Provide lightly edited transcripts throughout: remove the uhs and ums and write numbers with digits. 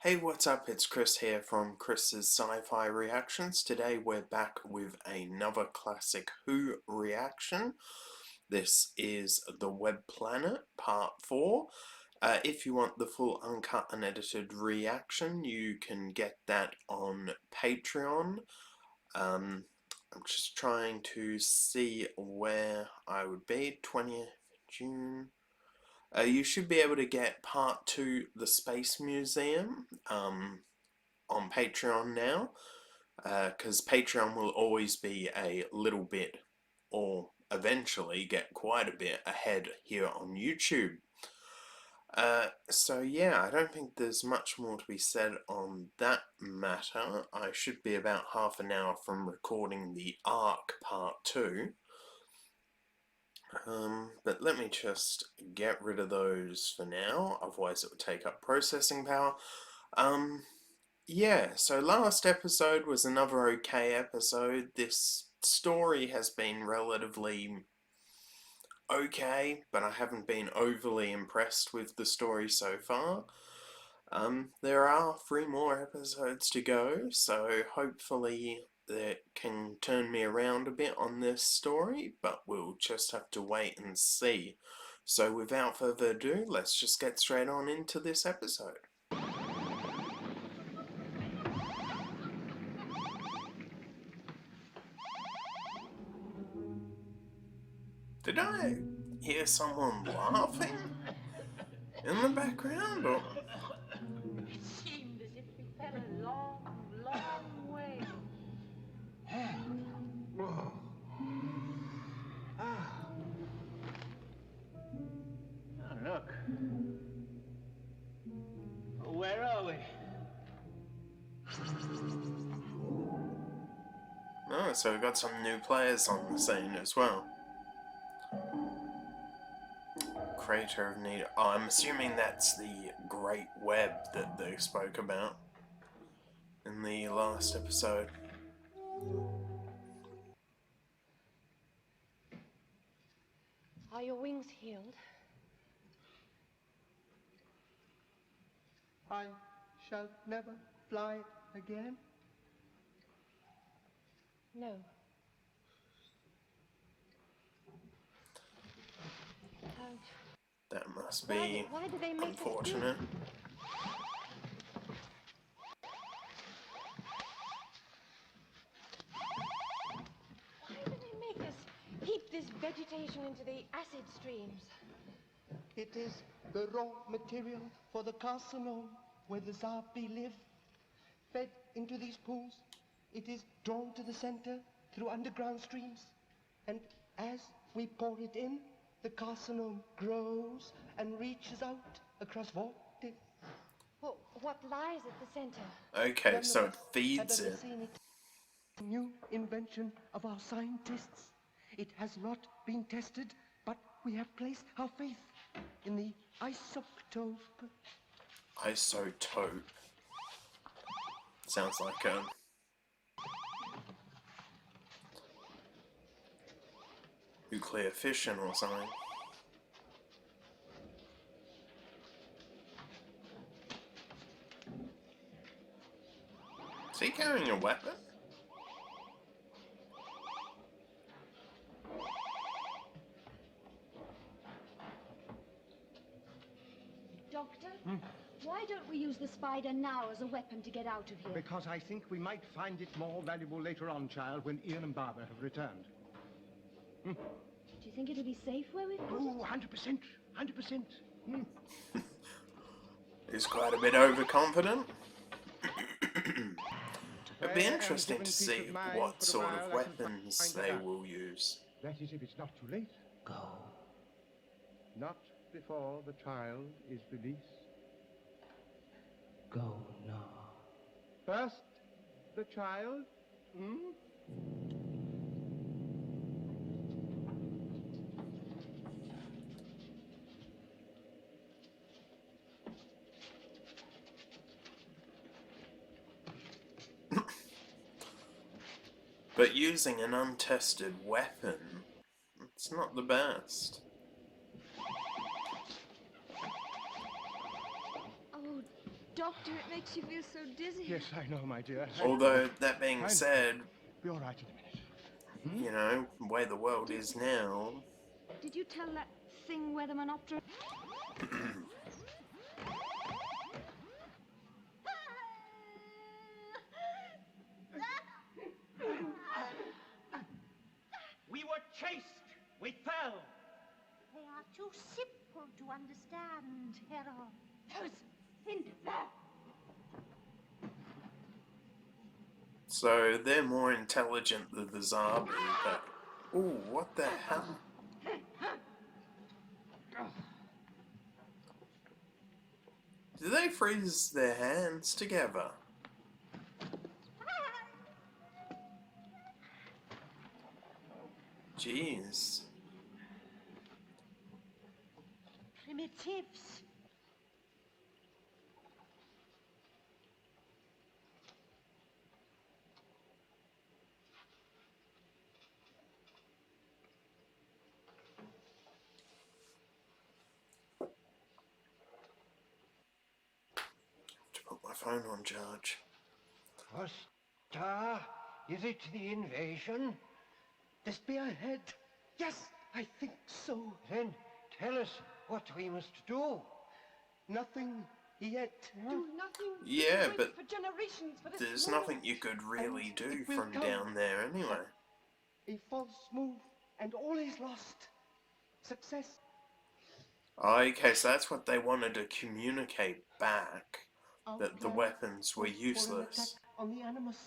Hey, what's up? It's Chris here from Chris's Sci-Fi Reactions. Today we're back with another classic Who reaction. This is The Web Planet Part 4. If you want the full uncut and edited reaction, you can get that on Patreon. I'm just trying to see where I would be. 20th June. You should be able to get Part 2, The Space Museum, on Patreon now, because Patreon will always be a little bit, or eventually get quite a bit ahead here on YouTube. So yeah, I don't think there's much more to be said on that matter. I should be about half an hour from recording the Ark Part 2. But let me just get rid of those for now, otherwise it would take up processing power. Yeah, so last episode was another okay episode. This story has been relatively okay, but I haven't been overly impressed with the story so far. There are 3 more episodes to go, so hopefully that can turn me around a bit on this story, but we'll just have to wait and see. So without further ado, let's just get straight on into this episode. Did I hear someone laughing in the background? Or... It seemed as if we fell a long, long way. Oh, look. Where are we? Oh, so we've got some new players on the scene as well. Crater of Need. Oh, I'm assuming that's the Great Web that they spoke about in the last episode. Are your wings healed? I shall never fly again. No. That must be Why do they make unfortunate. Why do they make us heap this vegetation into the acid streams? It is the raw material for the carcinome where the Zarpi live. Fed into these pools, it is drawn to the center through underground streams. And as we pour it in, the carcinome grows and reaches out across vortex. Well, what lies at the center? Okay, so it feeds it. New invention of our scientists. It has not been tested, but we have placed our faith in the isotope. Isotope. Sounds like a... nuclear fission or something. Is he carrying a weapon? Doctor? Why don't we use the spider now as a weapon to get out of here? Because I think we might find it more valuable later on, child, when Ian and Barbara have returned. Do you think it'll be safe where we've put Oh, 100%. 100%. He's quite a bit overconfident. It'd be interesting to see what sort of weapons they will use. That is, if it's not too late. Go. Not before the child is released. Go now. First, the child. But using an untested weapon, it's not the best. Oh, Doctor, it makes you feel so dizzy. Yes, I know, my dear. Although, that being I'm- said, Be all right in a minute. you know, where the world is now, Did you tell that thing where the Monoptera... We were chased. We fell. They are too simple to understand, Harold. Those in there. so they're more intelligent than the Zarbi, but... Ooh, what the hell? Do they freeze their hands together? Jeez. Primitives. To put my phone on charge. Costa, is it the invasion? The spearhead? Yes, I think so. Then tell us what we must do. Nothing yet. Do nothing. Yeah, Wait but for generations for this there's moment. nothing you could really And do it will from come. down there anyway. A false move, and all is lost. Success. Okay, so that's what they wanted to communicate back. Our That the plan weapons were was for an useless. attack on the Animus.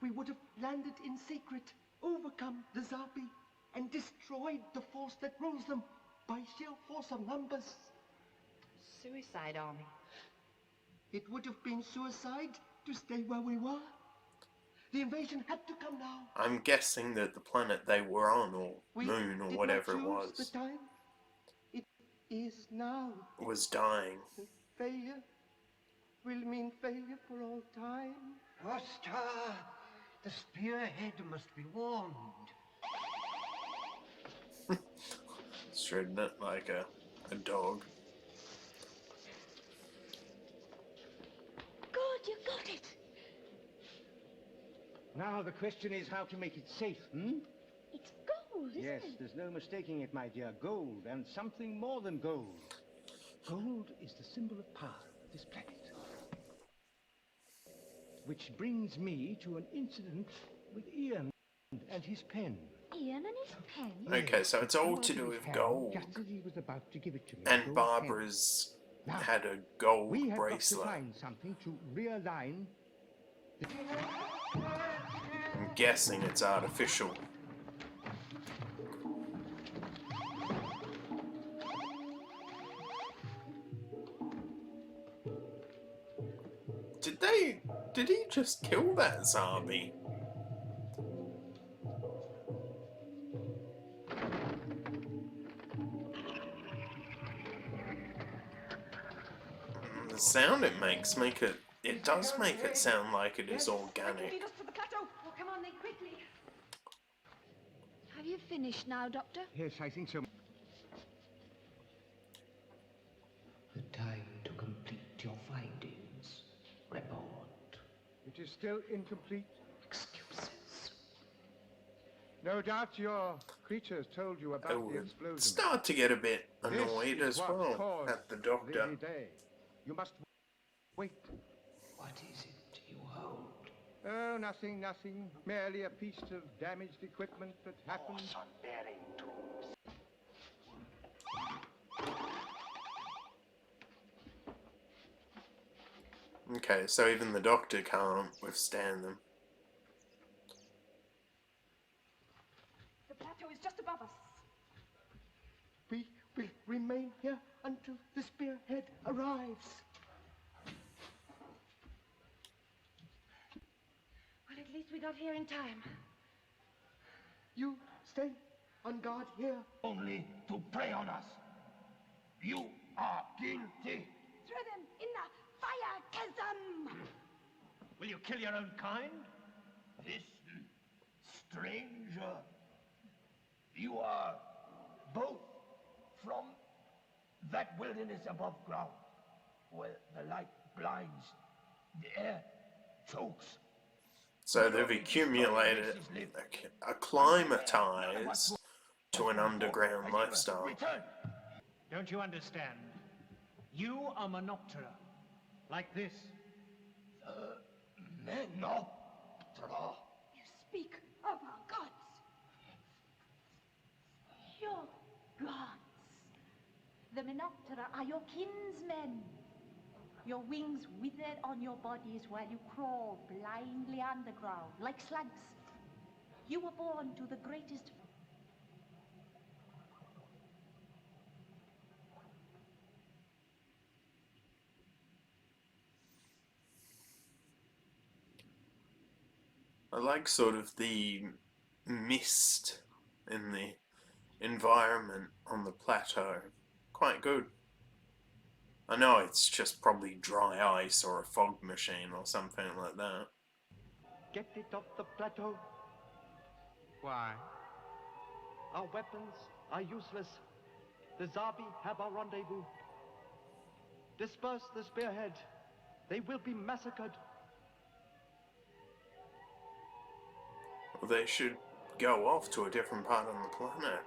We would have landed in secret, overcome the Zarbi, and destroyed the force that rules them by sheer force of numbers. Suicide army. It would have been suicide to stay where we were. The invasion had to come now. I'm guessing that the planet they were on, or We moon, or did whatever not it choose was, the time. It is now. was dying. Failure will mean failure for all time. Costa, the spearhead must be warned. Straighten it like a dog. Good, you got it. Now the question is how to make it safe, hmm? It's gold, isn't Yes, it? there's no mistaking it, my dear. Gold, and something more than gold. Gold is the symbol of power of this planet. Which brings me to an incident with Ian and his pen. Ian and his pen. Okay, so it's all Out to of do his with hand, gold. Just as he was about to give it to me. And gold Barbara's pen. Now, had a gold we have got to bracelet. find something to realign. I'm guessing it's artificial. Did he just kill that Zarbi? The sound it makes it does make it sound like it is Lead organic. us to the plateau. Oh, come on then, quickly. Have you finished now, Doctor? Yes, I think so. The time to complete your findings. Report. It is still incomplete. Excuses. No doubt your creatures told you I about the would explosion. start to get a bit annoyed This is as what well caused at the doctor. the day. You must wait. What is it you hold? Oh, nothing, nothing. Merely a piece of damaged equipment that happened. Force on bearing tools. Okay, so even the doctor can't withstand them. The plateau is just above us. We will remain here until the spearhead arrives. Well, at least we got here in time. You stay on guard here. Only to prey on us. You are guilty. Throw them in the fire chasm. Will you kill your own kind? This stranger. You are both from that wilderness above ground, where the light blinds, the air chokes. So they've accumulated, acclimatized to an underground lifestyle. Return. Don't you understand? You are Menoptera, like this. Menoptera. You speak of our gods. Your gods. The Menoptera are your kinsmen. Your wings withered on your bodies while you crawl blindly underground, like slugs. You were born to the greatest... I like sort of the mist in the environment on the plateau. Quite good. I know it's just probably dry ice or a fog machine or something like that. Get it off the plateau. Why? Our weapons are useless. The Zabi have our rendezvous. Disperse the spearhead. They will be massacred. Well, they should go off to a different part on the planet.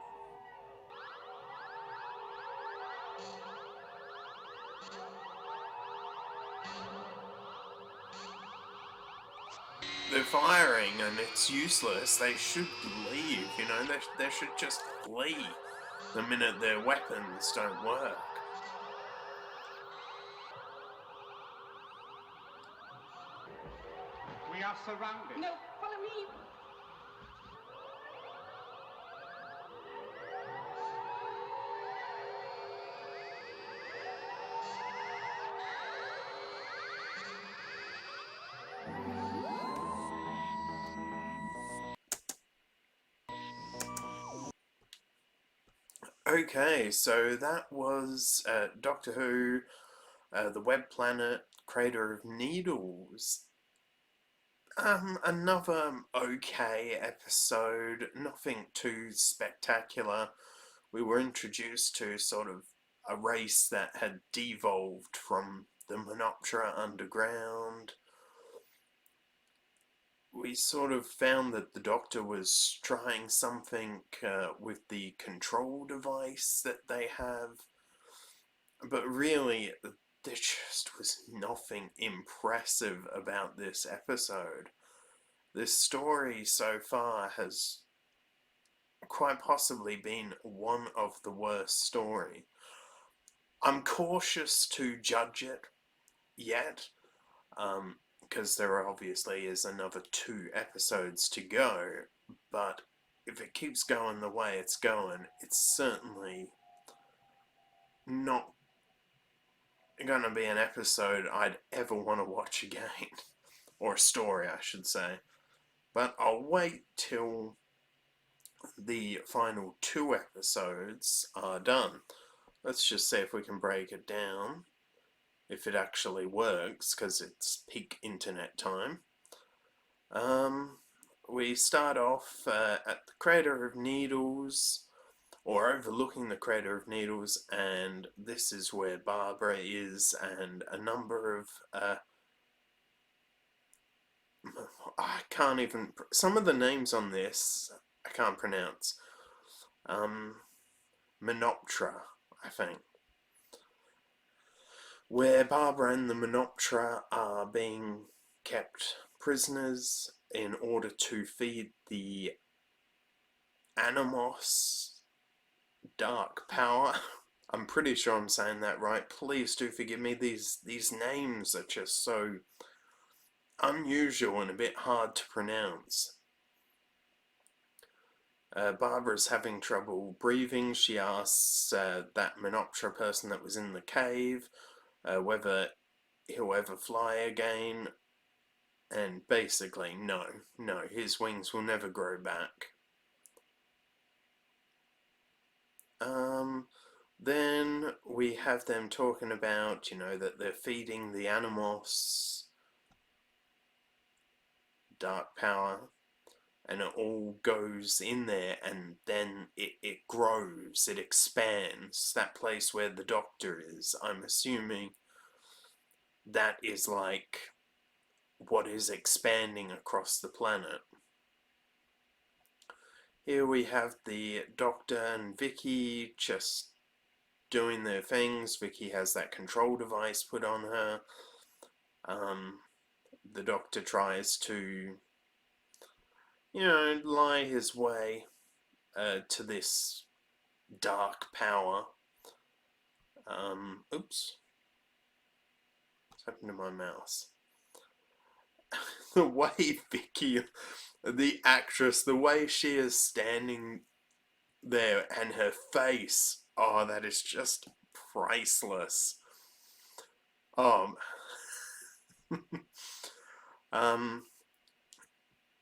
They're firing and it's useless. They should leave, you know, they should just flee the minute their weapons don't work. We are surrounded. No, follow me. Okay, so that was Doctor Who, The Web Planet, Crater of Needles. Another okay episode, nothing too spectacular. We were introduced to sort of a race that had devolved from the Menoptera underground. We sort of found that the Doctor was trying something with the control device that they have, but really there just was nothing impressive about this episode. This story so far has quite possibly been one of the worst story. I'm cautious to judge it yet, because there obviously is another 2 episodes to go, but if it keeps going the way it's going, it's certainly not going to be an episode I'd ever want to watch again. Or a story, I should say. But I'll wait till the final 2 episodes are done. Let's just see if we can break it down. If it actually works, because it's peak internet time. We start off at the Crater of Needles, or overlooking the Crater of Needles, and this is where Barbara is, and a number of I can't even, some of the names on this I can't pronounce. Menoptera, I think. Where Barbara and the Menoptera are being kept prisoners in order to feed the Animos dark power. I'm pretty sure I'm saying that right. Please do forgive me. These names are just so unusual and a bit hard to pronounce. Barbara's having trouble breathing. She asks that Menoptera person that was in the cave whether he'll ever fly again, and basically no, his wings will never grow back. Then we have them talking about, you know, that they're feeding the Animos dark power, and it all goes in there, and then it grows, it expands. That place where the Doctor is, I'm assuming that is like what is expanding across the planet. Here we have the Doctor and Vicky just doing their things. Vicky has that control device put on her. The Doctor tries to, lie his way to this dark power. Oops. What's happened to my mouse? The way Vicky, the actress, the way she is standing there and her face, oh, that is just priceless.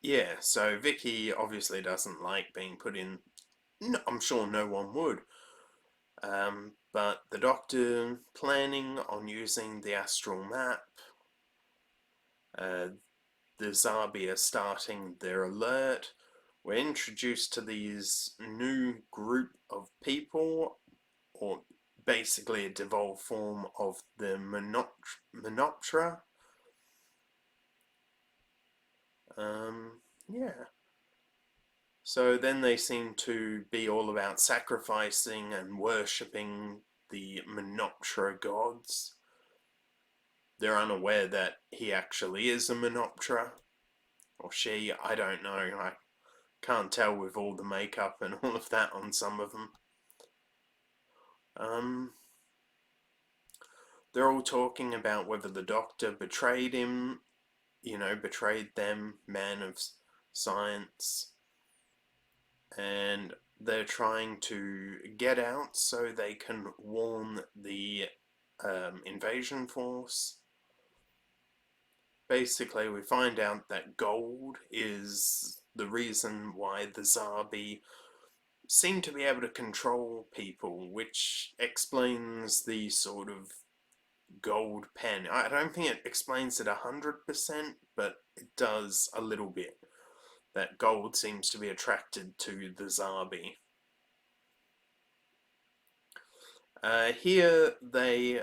Yeah, so Vicky obviously doesn't like being put in, no, I'm sure no one would, but the Doctor planning on using the astral map. The Zarbi are starting their alert. We're introduced to these new group of people, or basically a devolved form of the Menoptera. Yeah. So then they seem to be all about sacrificing and worshipping the Menoptera gods. They're unaware that he actually is a Menoptera, or she, I don't know, I can't tell with all the makeup and all of that on some of them. They're all talking about whether the Doctor betrayed him, betrayed them, man of science, and they're trying to get out so they can warn the invasion force. Basically, we find out that gold is the reason why the Zarbi seem to be able to control people, which explains the sort of gold pen. I don't think it explains it 100%, but it does a little bit. That gold seems to be attracted to the Zarbi. Here they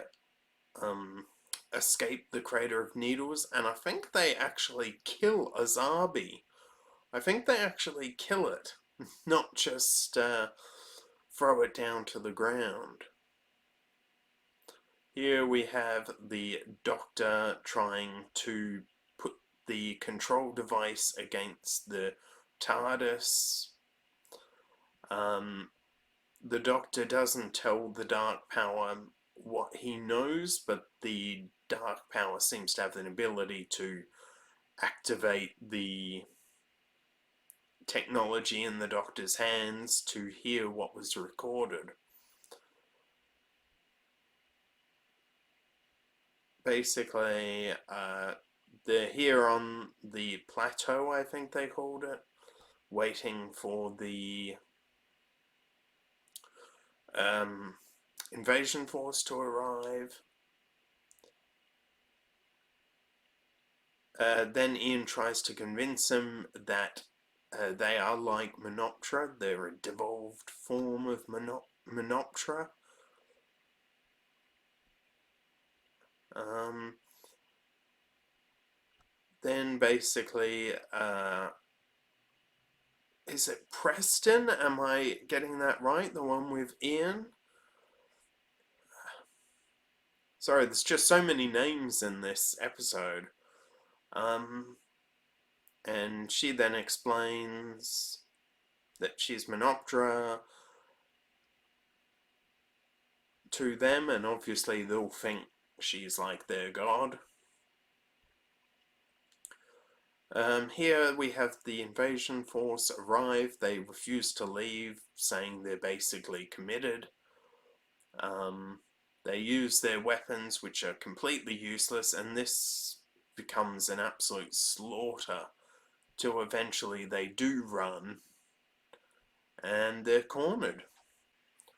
escape the Crater of Needles, and I think they actually kill a Zarbi. I think they actually kill it, not just throw it down to the ground. Here we have the Doctor trying to put the control device against the TARDIS. The Doctor doesn't tell the Dark Power what he knows, but the Dark Power seems to have an ability to activate the technology in the Doctor's hands to hear what was recorded. Basically, they're here on the plateau, I think they called it, waiting for the invasion force to arrive. Then Ian tries to convince him that they are like Menoptera. They're a devolved form of Menoptera. Then basically, is it Preston? Am I getting that right? The one with Ian? Sorry, there's just so many names in this episode. And she then explains that she's Menoptera to them, and obviously they'll think she's like their god. Here we have the invasion force arrive. They refuse to leave, saying they're basically committed. They use their weapons, which are completely useless, and this becomes an absolute slaughter till eventually they do run and they're cornered.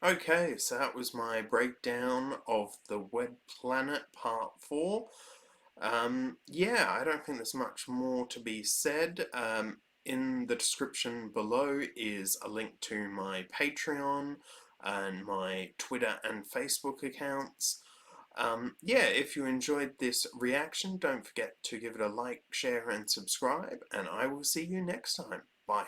Okay, so that was my breakdown of the Web Planet Part 4. Yeah, I don't think there's much more to be said. In the description below is a link to my Patreon and my Twitter and Facebook accounts. Yeah, if you enjoyed this reaction, don't forget to give it a like, share, and subscribe, and I will see you next time. Bye.